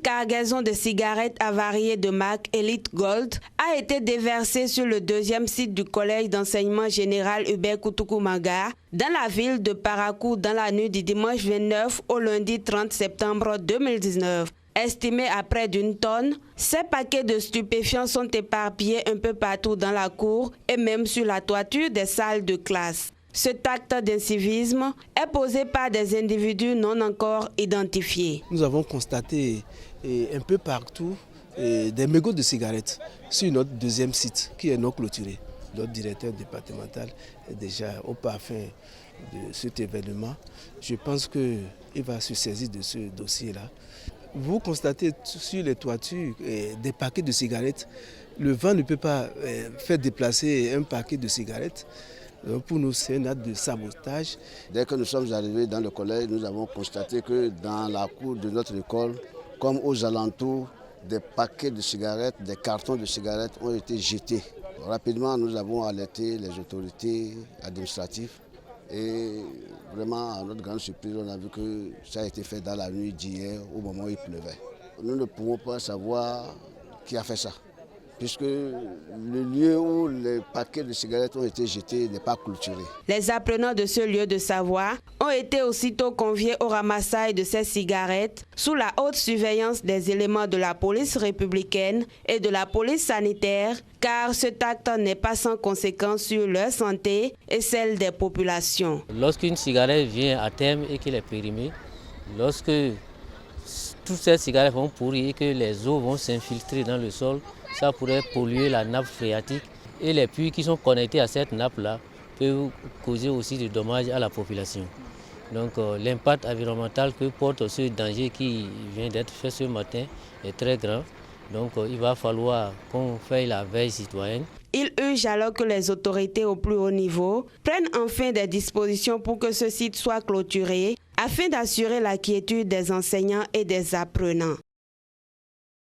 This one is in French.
cargaison de cigarettes avariées de marque Elite Gold a été déversée sur le deuxième site du collège d'enseignement général Hubert Koutoukou-Manga dans la ville de Parakou dans la nuit du dimanche 29 au lundi 30 septembre 2019. Estimés à près d'1 tonne, ces paquets de stupéfiants sont éparpillés un peu partout dans la cour et même sur la toiture des salles de classe. Cet acte d'incivisme est posé par des individus non encore identifiés. Nous avons constaté un peu partout des mégots de cigarettes sur notre deuxième site qui est non clôturé. Notre directeur départemental est déjà au parfum de cet événement. Je pense qu'il va se saisir de ce dossier-là. Vous constatez sur les toitures des paquets de cigarettes. Le vent ne peut pas faire déplacer un paquet de cigarettes. Pour nous, c'est un acte de sabotage. Dès que nous sommes arrivés dans le collège, nous avons constaté que dans la cour de notre école, comme aux alentours, des paquets de cigarettes, des cartons de cigarettes ont été jetés. Rapidement, nous avons alerté les autorités administratives et vraiment, à notre grande surprise, on a vu que ça a été fait dans la nuit d'hier, au moment où il pleuvait. Nous ne pouvons pas savoir qui a fait ça, puisque le lieu où les paquets de cigarettes ont été jetés n'est pas clôturé. Les apprenants de ce lieu de savoir ont été aussitôt conviés au ramassage de ces cigarettes sous la haute surveillance des éléments de la police républicaine et de la police sanitaire, car cet acte n'est pas sans conséquence sur leur santé et celle des populations. Lorsqu'une cigarette vient à terme et qu'elle est périmée, lorsque toutes ces cigarettes vont pourrir et que les eaux vont s'infiltrer dans le sol, ça pourrait polluer la nappe phréatique et les puits qui sont connectés à cette nappe-là peuvent causer aussi des dommages à la population. Donc l'impact environnemental que porte ce danger qui vient d'être fait ce matin est très grand. Donc il va falloir qu'on fasse la veille citoyenne. Il urge alors que les autorités au plus haut niveau prennent enfin des dispositions pour que ce site soit clôturé afin d'assurer la quiétude des enseignants et des apprenants.